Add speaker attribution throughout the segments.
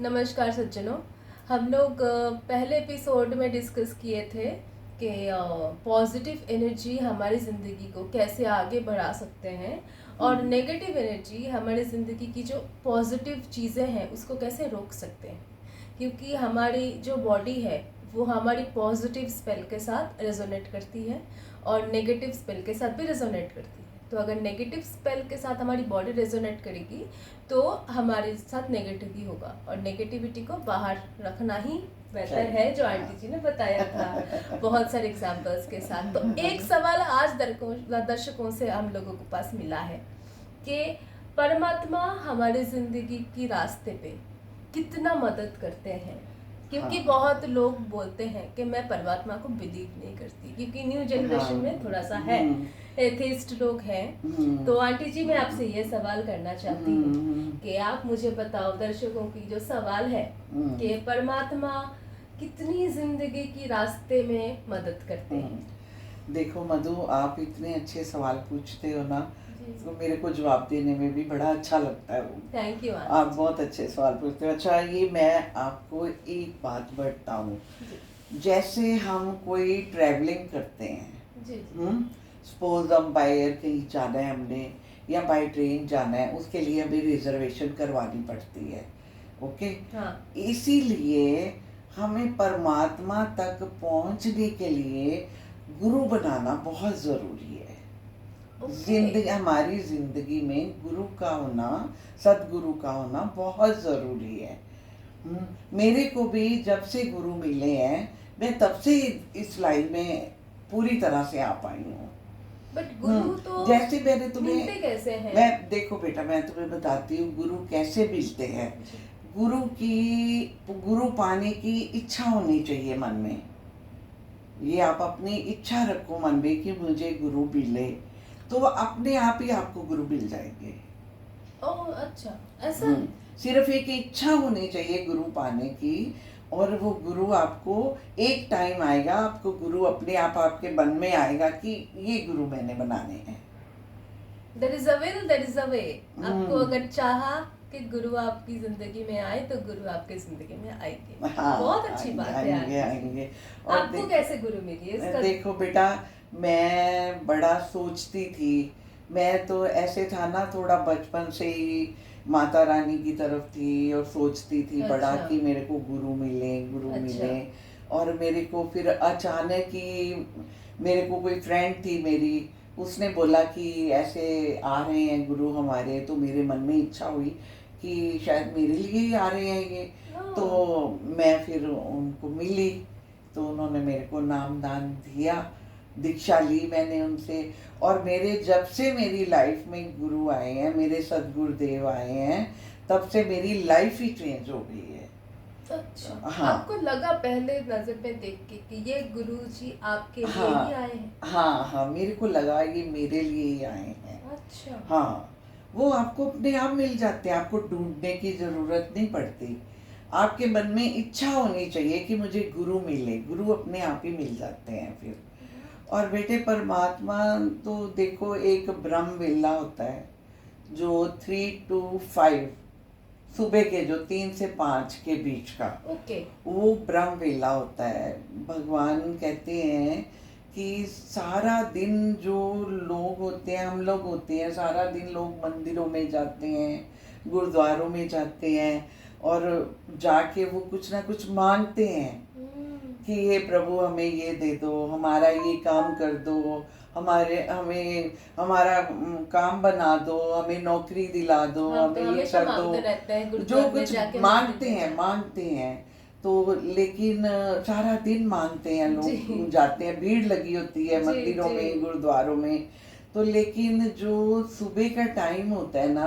Speaker 1: नमस्कार सज्जनों। हम लोग पहले एपिसोड में डिस्कस किए थे कि पॉजिटिव एनर्जी हमारी ज़िंदगी को कैसे आगे बढ़ा सकते हैं और नेगेटिव एनर्जी हमारी ज़िंदगी की जो पॉजिटिव चीज़ें हैं उसको कैसे रोक सकते हैं, क्योंकि हमारी जो बॉडी है वो हमारी पॉजिटिव स्पेल के साथ रेजोनेट करती है और नेगेटिव स्पेल के साथ भी रेजोनेट करती है। तो अगर नेगेटिव स्पेल के साथ हमारी बॉडी रेजोनेट करेगी तो हमारे साथ नेगेटिव ही होगा, और नेगेटिविटी को बाहर रखना ही बेहतर है, जो आंटी जी ने बताया था बहुत सारे एग्जांपल्स के साथ। तो एक सवाल आज दर्शकों से हम लोगों के पास मिला है कि परमात्मा हमारे ज़िंदगी की रास्ते पे कितना मदद करते हैं, क्योंकि
Speaker 2: हाँ।
Speaker 1: बहुत लोग बोलते हैं कि मैं परमात्मा को बिलीव नहीं करती, क्योंकि न्यू जनरेशन में थोड़ा सा है, एथिस्ट लोग हैं। तो आंटी जी मैं आपसे ये सवाल करना चाहती हूँ कि आप मुझे बताओ, दर्शकों की जो सवाल है कि परमात्मा कितनी जिंदगी की रास्ते में मदद करते हैं।
Speaker 2: देखो मधु, आप इतने अच्छे सवाल पूछते हो ना,
Speaker 1: जी।
Speaker 2: तो मेरे को जवाब देने में भी बड़ा अच्छा लगता है।
Speaker 1: Thank you.
Speaker 2: आप बहुत अच्छे सवाल पूछते हो। अच्छा, ये मैं आपको एक बात बताता हूँ। जैसे हम कोई ट्रैवलिंग करते हैं,
Speaker 1: जी।
Speaker 2: सपोज हम बाय एयर कहीं जाना है हमने, या बाय ट्रेन जाना है, उसके लिए हमें रिजर्वेशन करवानी पड़ती है। ओके।
Speaker 1: हाँ।
Speaker 2: इसीलिए हमें परमात्मा तक पहुंचने के लिए गुरु बनाना बहुत ज़रूरी है। जिंदगी, हमारी ज़िंदगी में गुरु का होना, सदगुरु का होना बहुत ज़रूरी है। मेरे को भी जब से गुरु मिले हैं, मैं तब से इस लाइन में पूरी तरह से आ पाई हूँ।
Speaker 1: बट गुरु तो
Speaker 2: जैसे मैंने तुम्हें
Speaker 1: मिलते कैसे हैं?
Speaker 2: मैं देखो बेटा, मैं तुम्हें बताती हूँ गुरु कैसे मिलते हैं। गुरु पाने की इच्छा होनी चाहिए मन में। ये आप अपनी इच्छा रखो मन में कि मुझे गुरु मिले, तो अपने आप ही आपको गुरु मिल जाएंगे।
Speaker 1: ओह अच्छा, ऐसा?
Speaker 2: सिर्फ एक इच्छा होनी चाहिए गुरु पाने की, और वो गुरु आपको एक टाइम आएगा, आपको गुरु अपने आप आपके मन में आएगा कि ये गुरु मैंने बनाने हैं।
Speaker 1: There is a will, there is a way। आपको अगर चाहा कि गुरु आपकी जिंदगी में आए तो गुरु आपकी जिंदगी में आएंगे।
Speaker 2: हाँ,
Speaker 1: बहुत अच्छी बात है।
Speaker 2: आएंगे।
Speaker 1: और आपको कैसे गुरु मिली है?
Speaker 2: देखो बेटा, मैं बड़ा सोचती थी। मैं तो ऐसे था ना, थोड़ा बचपन से ही माता रानी की तरफ थी और सोचती थी बड़ा कि मेरे को गुरु मिले। और मेरे को फिर अचानक ही मेरे को कोई फ्रेंड थी मेरी, उसने बोला कि ऐसे आ रहे हैं गुरु हमारे, तो मेरे मन में इच्छा हुई कि शायद मेरे लिए ही आ रहे हैं ये। तो मैं फिर उनको मिली, तो उन्होंने मेरे को नाम दान दिया, दीक्षा ली मैंने उनसे। और मेरे जब से मेरी लाइफ में गुरु आए हैं, मेरे सदगुरुदेव आए हैं, तब से मेरी लाइफ ही चेंज हो गई है।
Speaker 1: अच्छा।
Speaker 2: हाँ।
Speaker 1: आपको लगा पहले नजर में देख के कि ये गुरुजी आपके लिए ही आए हैं?
Speaker 2: हाँ, मेरे को लगा ये मेरे लिए ही आए हैं।
Speaker 1: अच्छा।
Speaker 2: हाँ, वो आपको अपने आप मिल जाते हैं, आपको ढूंढने की जरूरत नहीं पड़ती। आपके मन में इच्छा होनी चाहिए कि मुझे गुरु मिले, गुरु अपने आप ही मिल जाते हैं फिर। और बेटे, परमात्मा तो देखो एक ब्रह्म वेला होता है जो 3 to 5 सुबह के, जो 3 से 5 के बीच का, वो ब्रह्म वेला होता है। भगवान कहते हैं कि सारा दिन जो लोग होते हैं, हम लोग होते हैं, सारा दिन लोग मंदिरों में जाते हैं, गुरुद्वारों में जाते हैं, और जाके वो कुछ ना कुछ मांगते हैं कि हे प्रभु हमें ये दे दो, हमारा ये काम कर दो, हमें हमारा काम बना दो, हमें नौकरी दिला दो, हमें ये कर दो, जो कुछ मांगते हैं। तो लेकिन सारा दिन मांगते हैं लोग, जाते हैं, भीड़ लगी होती है मंदिरों में, गुरुद्वारों में। तो लेकिन जो सुबह का टाइम होता है ना,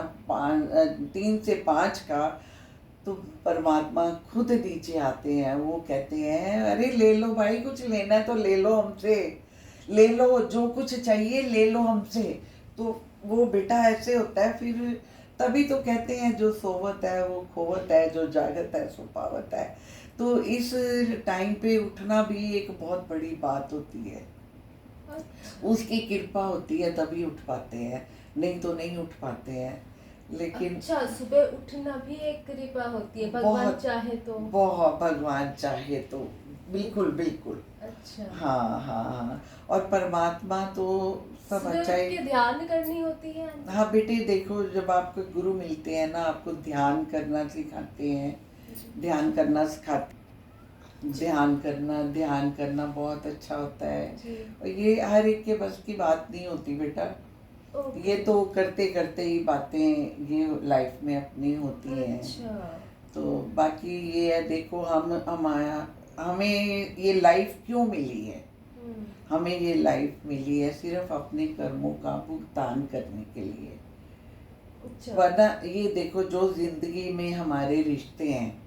Speaker 2: 3 से 5 का, तो परमात्मा खुद नीचे आते हैं। वो कहते हैं अरे ले लो भाई, कुछ लेना है तो ले लो हमसे, ले लो जो कुछ चाहिए ले लो हमसे। तो वो बेटा ऐसे होता है फिर। तभी तो कहते हैं जो सोवत है वो खोवत है, जो जागत है सो पावत है। तो इस टाइम पे उठना भी एक बहुत बड़ी बात होती है। उसकी कृपा होती है तभी उठ पाते हैं, नहीं तो नहीं उठ पाते हैं। लेकिन
Speaker 1: अच्छा, सुबह उठना भी एक कृपा होती है, भगवान
Speaker 2: बहुत
Speaker 1: चाहे तो।
Speaker 2: बहुत भगवान चाहे तो, बिल्कुल बिल्कुल।
Speaker 1: अच्छा,
Speaker 2: हाँ हाँ हाँ। और परमात्मा तो सब
Speaker 1: सुबह
Speaker 2: अच्छा
Speaker 1: उठ
Speaker 2: ही।
Speaker 1: के ध्यान करनी होती है आंटी?
Speaker 2: हाँ बेटे देखो, जब आपको गुरु मिलते हैं ना, आपको ध्यान करना सिखाते हैं,
Speaker 1: जी
Speaker 2: ध्यान करना सिखाते,
Speaker 1: जी
Speaker 2: ध्यान करना बहुत अच्छा होता है।
Speaker 1: जी।
Speaker 2: और ये हर एक के बस की बात नहीं होती बेटा।
Speaker 1: ओके।
Speaker 2: ये तो करते करते ही बातें ये लाइफ में अपनी होती हैं।
Speaker 1: अच्छा।
Speaker 2: तो बाकी ये है, देखो हमें ये लाइफ क्यों मिली है?
Speaker 1: हम्म।
Speaker 2: हमें ये लाइफ मिली है सिर्फ अपने कर्मों का भुगतान करने के लिए।
Speaker 1: अच्छा।
Speaker 2: वरना ये देखो, जो जिंदगी में हमारे रिश्ते हैं,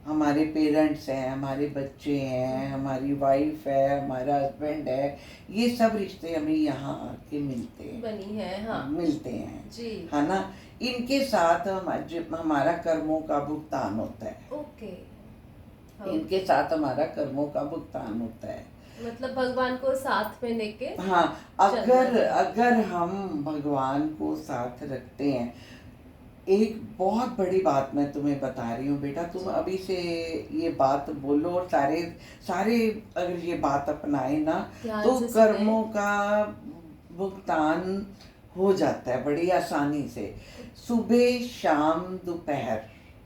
Speaker 2: हमारे पेरेंट्स हैं, हमारे बच्चे हैं, हमारी वाइफ है, हमारा हस्बैंड है, ये सब रिश्ते हमें यहाँ आके मिलते हैं,
Speaker 1: बनी है, हाँ।
Speaker 2: मिलते हैं,
Speaker 1: जी।
Speaker 2: है ना? इनके साथ हमारा कर्मों का भुगतान होता है।
Speaker 1: ओके। हाँ,
Speaker 2: इनके साथ हमारा कर्मों का भुगतान होता है।
Speaker 1: मतलब भगवान को साथ में लेके
Speaker 2: हाँ,
Speaker 1: चलना
Speaker 2: अगर
Speaker 1: चाहिए।
Speaker 2: अगर हम भगवान को साथ रखते हैं, एक बहुत बड़ी बात मैं तुम्हें बता रही हूँ बेटा, तुम
Speaker 1: जी।
Speaker 2: अभी से ये बात बोलो और सारे सारे अगर ये बात अपनाए ना,
Speaker 1: ध्यान
Speaker 2: तो
Speaker 1: से सुने।
Speaker 2: कर्मों का भुगतान हो जाता है बड़ी आसानी से। सुबह शाम दोपहर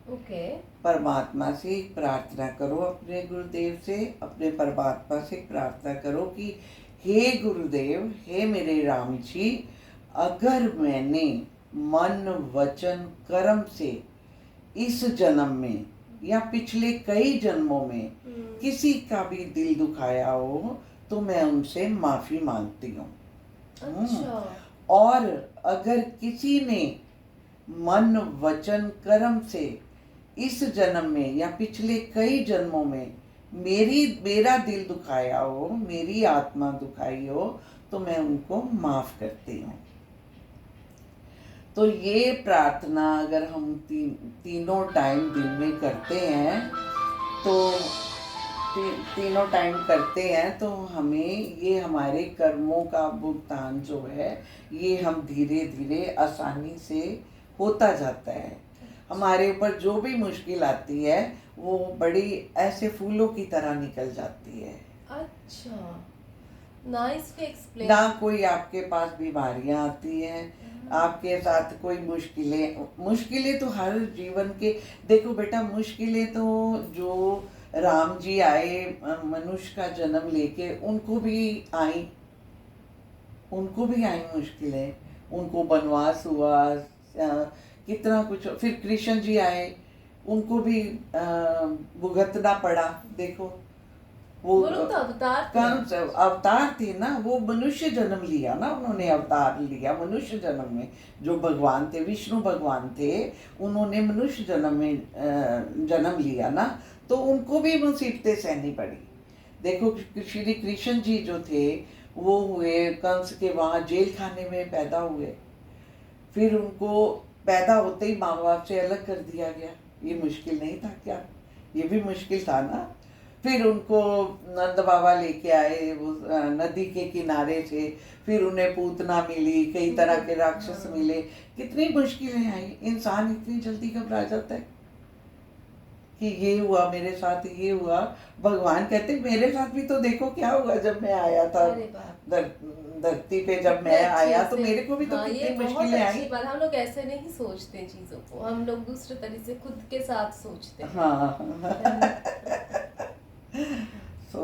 Speaker 1: ओके।
Speaker 2: परमात्मा से प्रार्थना करो, अपने गुरुदेव से, अपने परमात्मा से प्रार्थना करो कि हे गुरुदेव, हे मेरे राम जी, अगर मैंने मन वचन कर्म से इस जन्म में या पिछले कई जन्मों में किसी का भी दिल दुखाया हो, तो मैं उनसे माफी मांगती हूँ।
Speaker 1: अच्छा।
Speaker 2: और अगर किसी ने मन वचन कर्म से इस जन्म में या पिछले कई जन्मों में मेरा दिल दुखाया हो, मेरी आत्मा दुखाई हो, तो मैं उनको माफ करती हूँ। तो ये प्रार्थना अगर हम तीनों टाइम दिन में करते हैं, तो तीनों टाइम करते हैं, तो हमें ये हमारे कर्मों का भुगतान जो है, ये हम धीरे धीरे आसानी से होता जाता है। हमारे ऊपर जो भी मुश्किल आती है, वो बड़ी ऐसे फूलों की तरह निकल जाती है।
Speaker 1: अच्छा, नाइसली एक्सप्लेन।
Speaker 2: ना कोई आपके पास बीमारियां आती हैं, आपके साथ कोई मुश्किलें तो हर जीवन के, देखो बेटा, मुश्किलें तो जो राम जी आए मनुष्य का जन्म लेके, उनको भी आई मुश्किलें, उनको वनवास हुआ, कितना कुछ। फिर कृष्ण जी आए, उनको भी भुगतना पड़ा। देखो वो
Speaker 1: लोग तो अवतार थे।
Speaker 2: कौन से अवतार थे ना, वो मनुष्य जन्म लिया ना, उन्होंने अवतार लिया मनुष्य जन्म में। जो भगवान थे, विष्णु भगवान थे, उन्होंने मनुष्य जन्म में जन्म लिया ना, तो उनको भी मुसीबतें सहनी पड़ी। देखो श्री कृष्ण जी जो थे, वो हुए कंस के वहाँ जेल खाने में पैदा हुए। फिर उनको पैदा होते ही माँ बाप से अलग कर दिया गया। ये मुश्किल नहीं था क्या? ये भी मुश्किल था ना। फिर उनको नंद बाबा लेके आए वो नदी के किनारे से। फिर उन्हें पूतना मिली, कई तरह के राक्षस मिले, कितनी मुश्किलें आई। इंसान इतनी जल्दी घबरा जाता है कि ये हुआ मेरे साथ, ये हुआ। भगवान कहते मेरे साथ भी तो देखो क्या हुआ जब मैं आया था धरती पे। जब मैं आया तो मेरे को भी तो कितनी मुश्किलें आई।
Speaker 1: बात, हम लोग ऐसे नहीं सोचते चीजों को, हम लोग दूसरे तरीके से खुद के साथ सोचते हैं।
Speaker 2: हाँ। तो